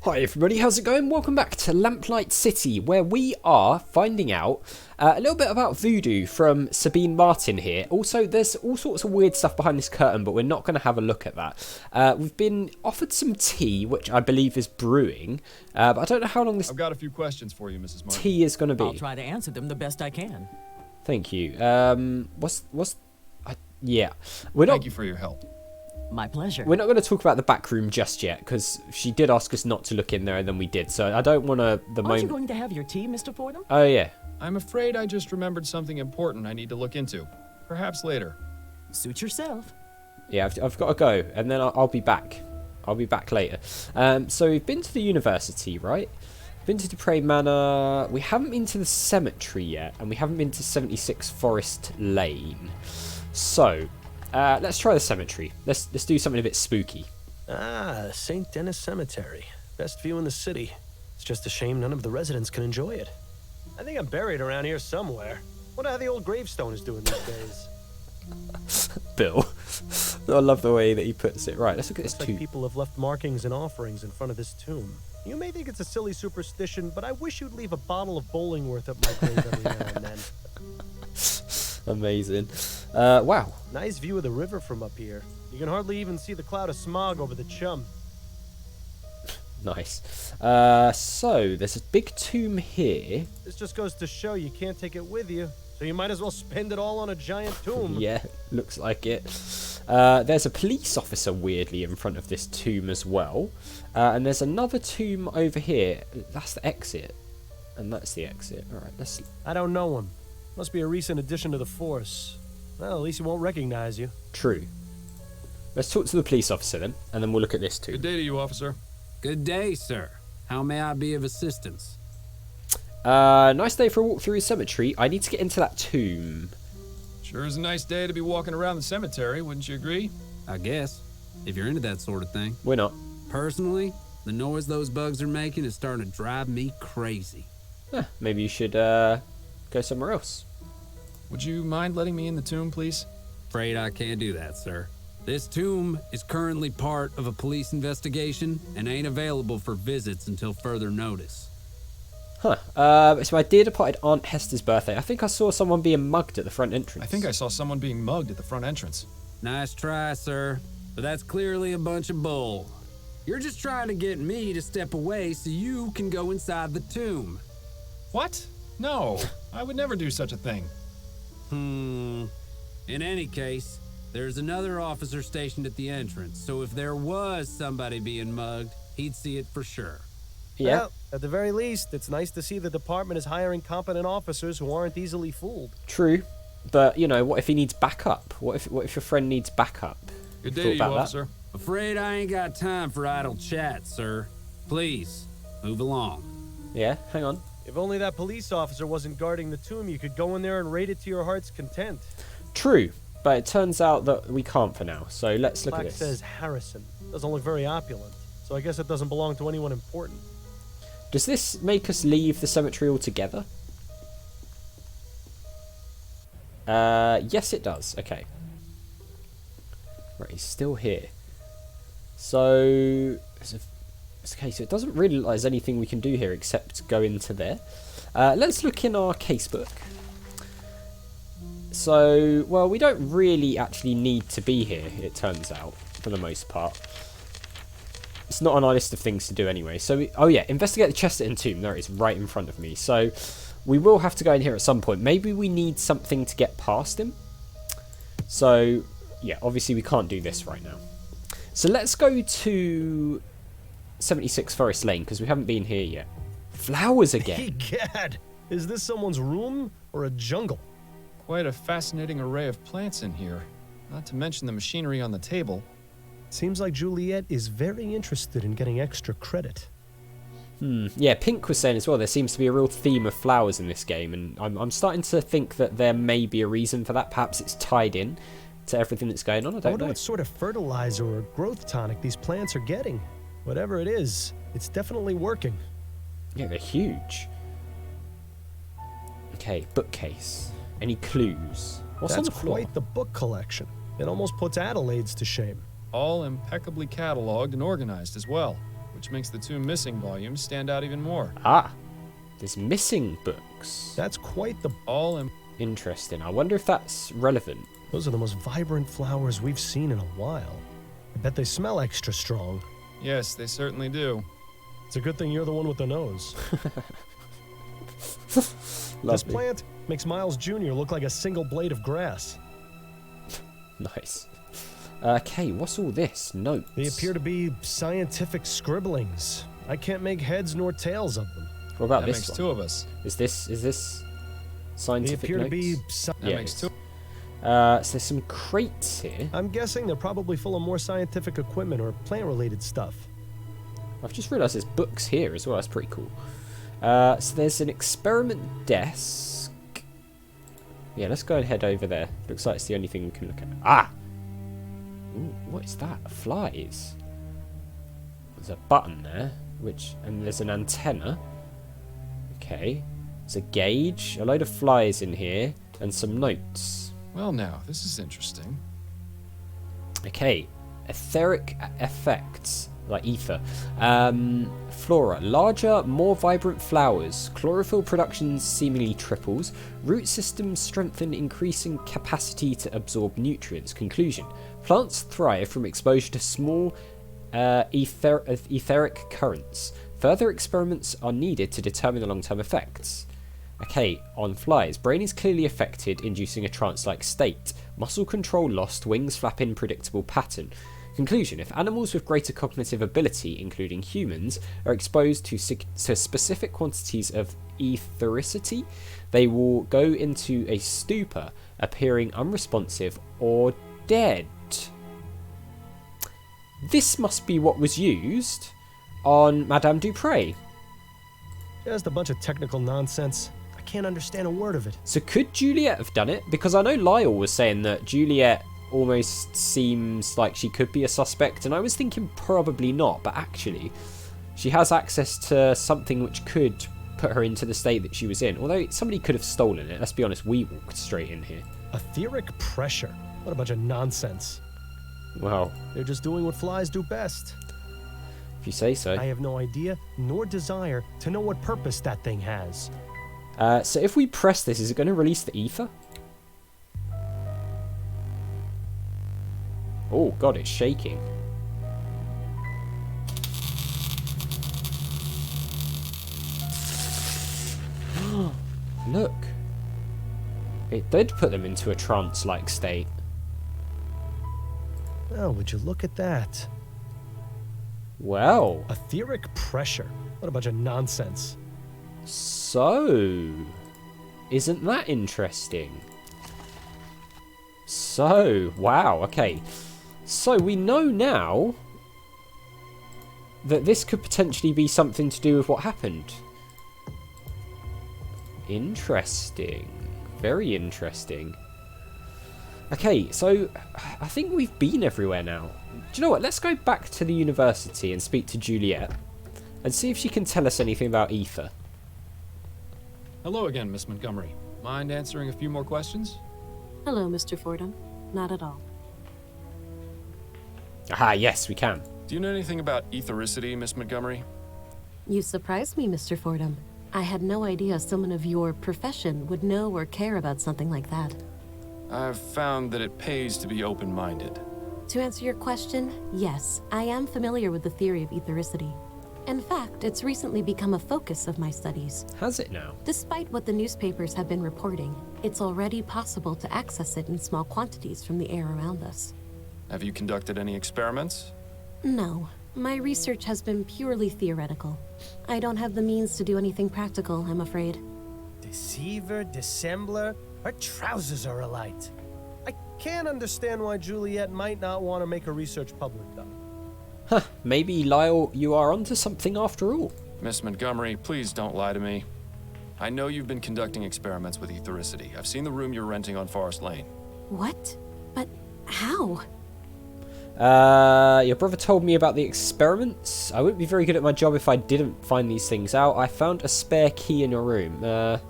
Hi everybody, how's it going? Welcome back to Lamplight City, where we are finding out a little bit about voodoo from Sabine Martin here. Also, there's all sorts of weird stuff behind this curtain, but we're not going to have a look at that. We've been offered some tea, which I believe is brewing, but I don't know how long this I've got a few questions for you, Mrs. Martin. tea is going to be. I'll try to answer them the best I can. Thank you. Yeah. Thank you for your help. My pleasure. We're not going to talk about the back room just yet, because she did ask us not to look in there, and then we did. So I don't want to. Aren't you going to have your tea, Mr. Fordham? Oh yeah. I'm afraid I just remembered something important I need to look into. Perhaps later. Suit yourself. Yeah, I've got to go, and then I'll be back. I'll be back later. So we've been to the university, right? Been to DuPree Manor. We haven't been to the cemetery yet, and we haven't been to 76 Forest Lane. So. Let's try the cemetery. Let's do something a bit spooky. Ah, St. Denis Cemetery. Best view in the city. It's just a shame none of the residents can enjoy it. I think I'm buried around here somewhere. Wonder how the old gravestone is doing these days. Bill. I love the way that he puts it. Right, let's look at this Looks tomb. like people have left markings and offerings in front of this tomb. You may think it's a silly superstition, but I wish you'd leave a bottle of Bollingworth at my grave every now and then. Amazing. Wow. Nice view of the river from up here. You can hardly even see the cloud of smog over the chum. Nice. So, there's a big tomb here. This just goes to show you can't take it with you, so you might as well spend it all on a giant tomb. Yeah, looks like it. There's a police officer weirdly in front of this tomb as well. And there's another tomb over here. That's the exit. And that's the exit. Alright, let's... I don't know him. Must be a recent addition to the force. Well, at least he won't recognize you. True. Let's talk to the police officer then, and then we'll look at this tomb. Good day to you, officer. Good day, sir. How may I be of assistance? Nice day for a walk through his cemetery. I need to get into that tomb. Sure is a nice day to be walking around the cemetery, wouldn't you agree? I guess, if you're into that sort of thing. We're not. Personally, the noise those bugs are making is starting to drive me crazy. Maybe you should go somewhere else. Would you mind letting me in the tomb, please? Afraid I can't do that, sir. This tomb is currently part of a police investigation and ain't available for visits until further notice. Huh. So my dear departed Aunt Hester's birthday. I think I saw someone being mugged at the front entrance. I think I saw someone being mugged at the front entrance. Nice try, sir, but that's clearly a bunch of bull. You're just trying to get me to step away so you can go inside the tomb. What? No, I would never do such a thing. In any case, there's another officer stationed at the entrance, so if there was somebody being mugged, he'd see it for sure. Yeah. Well, at the very least, it's nice to see the department is hiring competent officers who aren't easily fooled. True. But, you know, what if he needs backup? What if your friend needs backup? Good day to you, officer. Afraid I ain't got time for idle chat, sir. Please, move along. Yeah, hang on. If only that police officer wasn't guarding the tomb, you could go in there and raid it to your heart's content. True, but it turns out that we can't for now. So let's look at Plaque this. says Harrison. Doesn't look very opulent, so I guess it doesn't belong to anyone important. Does this make us leave the cemetery altogether? Yes, it does. Okay. Right, he's still here. So, okay, so it doesn't really look like there's anything we can do here except go into there. Let's look in our casebook. So, well, we don't really actually need to be here, it turns out, for the most part. It's not on our list of things to do anyway. So, oh yeah, investigate the Chesterton tomb. There it is, right in front of me. So, we will have to go in here at some point. Maybe we need something to get past him. So, yeah, obviously we can't do this right now. So, let's go to 76 Forest Lane, because we haven't been here yet. Flowers again. Egad! Is this someone's room or a jungle? Quite a fascinating array of plants in here. Not to mention the machinery on the table. Seems like Juliette is very interested in getting extra credit. Yeah, Pink was saying as well, there seems to be a real theme of flowers in this game, and I'm starting to think that there may be a reason for that. Perhaps it's tied in to everything that's going on. I don't know. What sort of fertilizer or growth tonic these plants are getting. Whatever it is, it's definitely working. Yeah, they're huge. Okay, bookcase. Any clues? What's on That's the floor? quite the book collection. It almost puts Adelaide's to shame. All impeccably cataloged and organized as well, which makes the 2 missing volumes stand out even more. Ah, there's missing books. That's quite the... All in Interesting. I wonder if that's relevant. Those are the most vibrant flowers we've seen in a while. I bet they smell extra strong. Yes, they certainly do. It's a good thing you're the one with the nose. This Lovely. plant makes Miles Jr. look like a single blade of grass. Nice. Okay, what's all this? Notes. They appear to be scientific scribblings. I can't make heads nor tails of them. What about That this makes one? 2 of us. Is this They scientific appear notes? to be... That makes 2. So there's some crates here. I'm guessing they're probably full of more scientific equipment or plant-related stuff. I've just realised there's books here as well. That's pretty cool. So there's an experiment desk. Yeah, let's go and head over there. Looks like it's the only thing we can look at. Ah! Ooh, what is that? Flies. There's a button there, and there's an antenna. Okay. There's a gauge, a load of flies in here, and some notes. Well, now, this is interesting. Okay. Etheric effects, like ether. Flora. Larger, more vibrant flowers. Chlorophyll production seemingly triples. Root systems strengthen, increasing capacity to absorb nutrients. Conclusion. Plants thrive from exposure to small etheric currents. Further experiments are needed to determine the long-term effects. Okay, on flies. Brain is clearly affected, inducing a trance-like state. Muscle control lost, wings flap in predictable pattern. Conclusion. If animals with greater cognitive ability, including humans, are exposed to specific quantities of ethericity, they will go into a stupor, appearing unresponsive or dead. This must be what was used on Madame DuPree. Just a bunch of technical nonsense. I can't understand a word of it. So could Juliette have done it? Because I know Lyle was saying that Juliette almost seems like she could be a suspect, and I was thinking probably not, but actually she has access to something which could put her into the state that she was in. Although somebody could have stolen it. Let's be honest, we walked straight in here. Etheric pressure. What a bunch of nonsense. Well, They're just doing what flies do best. if you say so. I have no idea nor desire to know what purpose that thing has. So if we press this, is it going to release the ether? Oh god, it's shaking. Look. It did put them into a trance-like state. Oh, would you look at that? Well, Etheric pressure. What a bunch of nonsense. so... Isn't that interesting? So, wow, okay. So we know now that this could potentially be something to do with what happened. Interesting. Very interesting. Okay, so I think we've been everywhere now. Do you know what? Let's go back to the university and speak to Juliette and see if she can tell us anything about Aether. Hello again, Miss Montgomery. Mind answering a few more questions? Hello, Mr. Fordham. Not at all. Aha, yes, we can. Do you know anything about ethericity, Miss Montgomery? You surprised me, Mr. Fordham. I had no idea someone of your profession would know or care about something like that. I've found that it pays to be open-minded. To answer your question, yes, I am familiar with the theory of ethericity. In fact, it's recently become a focus of my studies. Has it now? Despite what the newspapers have been reporting, it's already possible to access it in small quantities from the air around us. Have you conducted any experiments? No, my research has been purely theoretical. I don't have the means to do anything practical, I'm afraid. Deceiver, dissembler, her trousers are alight. I can't understand why Juliette might not want to make her research public, though. Huh, maybe Lyle, you are onto something after all. Miss Montgomery, please don't lie to me. I know you've been conducting experiments with ethericity. I've seen the room you're renting on Forest Lane. What? But how? Your brother told me about the experiments. I wouldn't be very good at my job if I didn't find these things out. I found a spare key in your room. Your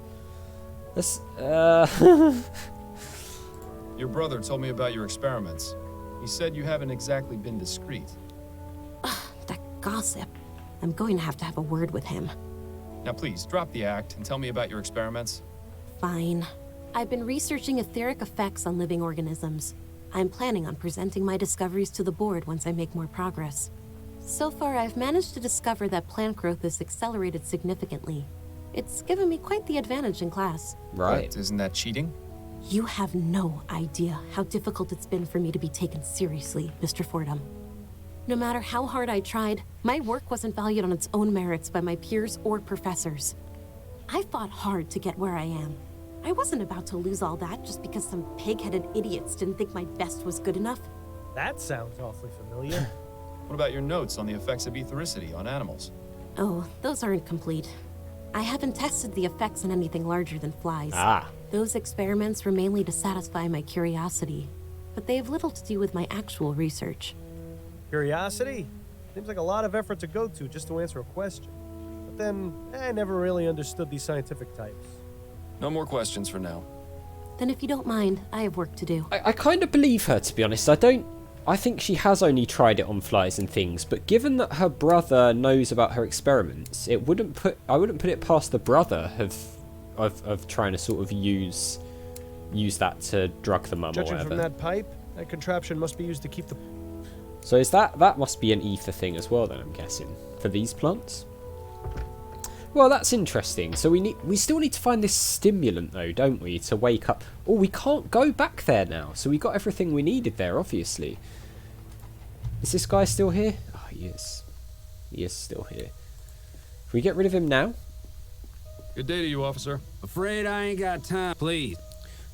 brother told me about your experiments. He said you haven't exactly been discreet. That gossip. I'm going to have a word with him. Now please, drop the act and tell me about your experiments. Fine. I've been researching etheric effects on living organisms. I'm planning on presenting my discoveries to the board once I make more progress. So far, I've managed to discover that plant growth is accelerated significantly. It's given me quite the advantage in class. Right. But isn't that cheating? You have no idea how difficult it's been for me to be taken seriously, Mr. Fordham. No matter how hard I tried, my work wasn't valued on its own merits by my peers or professors. I fought hard to get where I am. I wasn't about to lose all that just because some pig-headed idiots didn't think my best was good enough. That sounds awfully familiar. What about your notes on the effects of ethericity on animals? Oh, those aren't complete. I haven't tested the effects on anything larger than flies. Ah. Those experiments were mainly to satisfy my curiosity, but they have little to do with my actual research. Curiosity? Seems like a lot of effort to go to just to answer a question. But then, I never really understood these scientific types. No more questions for now. Then if you don't mind, I have work to do. I kind of believe her, to be honest. I think she has only tried it on flies and things, but given that her brother knows about her experiments, I wouldn't put it past the brother of trying to sort of use that to drug the mum or Judging whatever. from that pipe, that contraption must be used to keep the... So is that must be an ether thing as well then, I'm guessing, for these plants? Well, that's interesting. So we still need to find this stimulant though, don't we, to wake up. Oh, we can't go back there now. So we got everything we needed there, obviously. Is this guy still here? Oh, he is. He is still here. Can we get rid of him now? Good day to you, officer. Afraid I ain't got time. Please.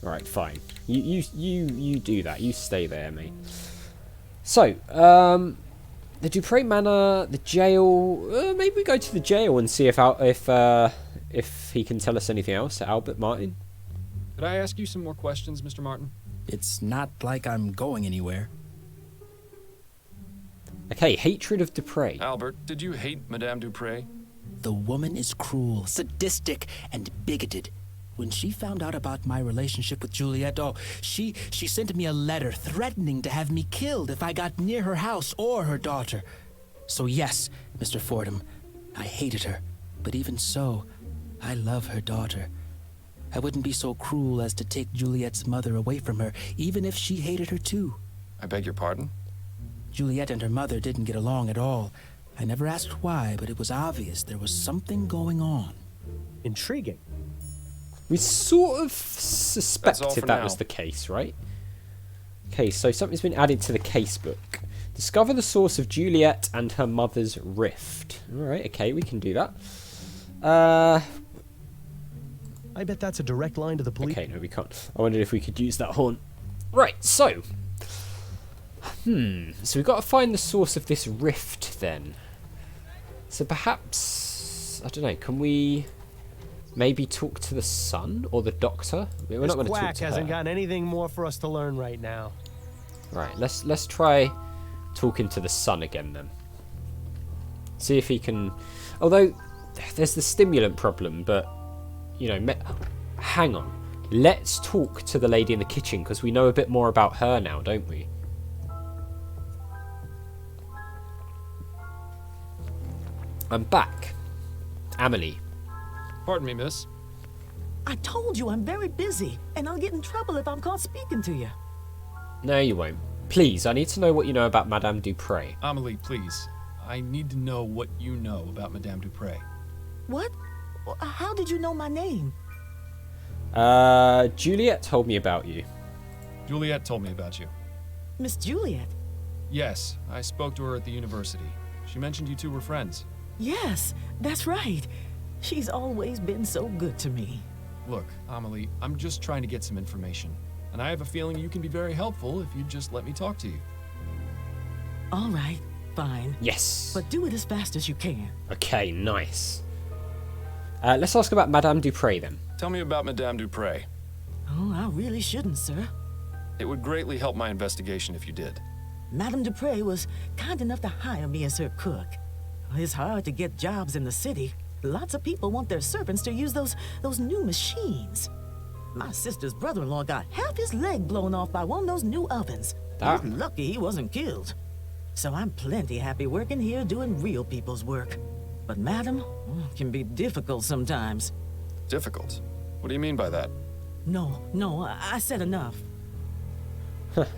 All right, fine. You do that. You stay there, mate. So, the DuPree Manor, the jail. Maybe we go to the jail and see if he can tell us anything else. Albert Martin. Could I ask you some more questions, Mr. Martin? It's not like I'm going anywhere. Okay, hatred of DuPree. Albert, did you hate Madame DuPree? The woman is cruel, sadistic, and bigoted. When she found out about my relationship with Juliette, she sent me a letter threatening to have me killed if I got near her house or her daughter. So yes, Mr. Fordham, I hated her. But even so, I love her daughter. I wouldn't be so cruel as to take Juliette's mother away from her, even if she hated her too. I beg your pardon? Juliette and her mother didn't get along at all. I never asked why, but it was obvious there was something going on. Intriguing. We sort of That's all suspected for that now. was the case, right? Okay, so something's been added to the casebook. Discover the source of Juliette and her mother's rift. Alright, okay, we can do that. I bet that's a direct line to the police. Okay, no, we can't. I wondered if we could use that horn. Right, so. So we've got to find the source of this rift then. So perhaps, I don't know, can we maybe talk to the sun or the doctor? We're This not going to talk quack to hasn't her. got anything more for us to learn right now. Right, let's try talking to the sun again then. See if he can. Although there's the stimulant problem, but you know, hang on. Let's talk to the lady in the kitchen because we know a bit more about her now, don't we? I'm back. Amelie. Pardon me, miss. I told you I'm very busy, and I'll get in trouble if I'm caught speaking to you. No, you won't. Please, I need to know what you know about Madame DuPree. Amelie, please. I need to know what you know about Madame DuPree. What? How did you know my name? Juliette told me about you. Juliette told me about you. Miss Juliette? Yes, I spoke to her at the university. She mentioned you two were friends. Yes, that's right. She's always been so good to me. Look, Amelie, I'm just trying to get some information. And I have a feeling you can be very helpful if you just let me talk to you. All right, fine. Yes. But do it as fast as you can. Okay, nice. Let's ask about Madame DuPree then. Tell me about Madame DuPree. Oh, I really shouldn't, sir. It would greatly help my investigation if you did. Madame DuPree was kind enough to hire me as her cook. It's hard to get jobs in the city. Lots of people want their servants to use those new machines. My sister's brother-in-law got half his leg blown off by one of those new ovens. Ah. He's lucky he wasn't killed. So I'm plenty happy working here doing real people's work. But Madam can be difficult sometimes. Difficult? What do you mean by that? No, I said enough.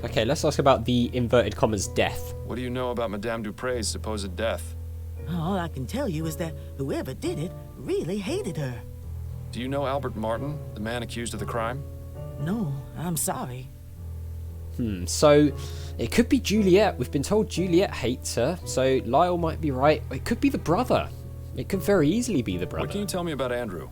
Okay, let's ask about the inverted commas death. What do you know about Madame DuPree's supposed death? All I can tell you is that whoever did it really hated her. Do you know Albert Martin, the man accused of the crime? No, I'm sorry. So it could be Juliette. We've been told Juliette hates her, so Lyle might be right. It could be the brother. It could very easily be the brother. What can you tell me about Andrew?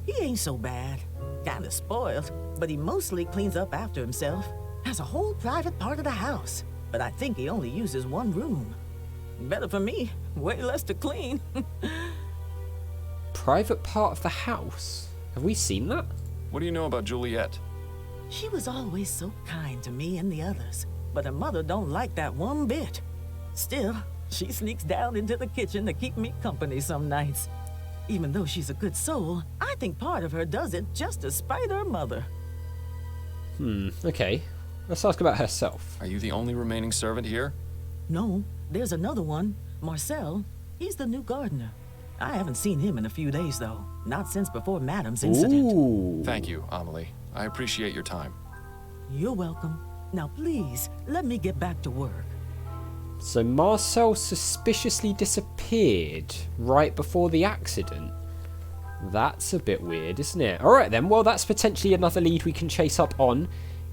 He ain't so bad. Kinda spoiled, but he mostly cleans up after himself. Has a whole private part of the house, but I think he only uses one room. Better for me, way less to clean. Private part of the house? Have we seen that? What do you know about Juliette? She was always so kind to me and the others, but her mother don't like that one bit. Still, she sneaks down into the kitchen to keep me company some nights. Even though she's a good soul, I think part of her does it just to spite her mother. Okay. Let's ask about herself. Are you the only remaining servant here? No, there's another one, Marcel. He's the new gardener. I haven't seen him in a few days, though. Not since before Madame's incident. Ooh. Thank you, Amelie. I appreciate your time. You're welcome. Now please, let me get back to work. So Marcel suspiciously disappeared right before the accident. That's a bit weird, isn't it? Alright then, well that's potentially another lead we can chase up on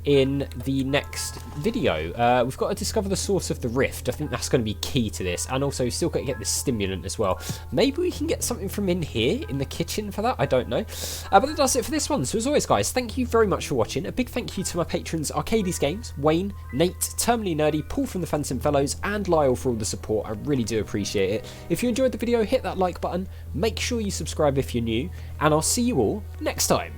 in the next video. We've got to discover the source of the rift. I think that's going to be key to this, and also still got to get the stimulant as well. Maybe we can get something from in here in the kitchen for that, I don't know. But that does it for this one. So as always guys, thank you very much for watching. A big thank you to my patrons Arcades Games, Wayne, Nate, Terminally Nerdy, Paul from the Phantom Fellows, and Lyle for all the support. I really do appreciate it. If you enjoyed the video, hit that like button, make sure you subscribe if you're new, and I'll see you all next time.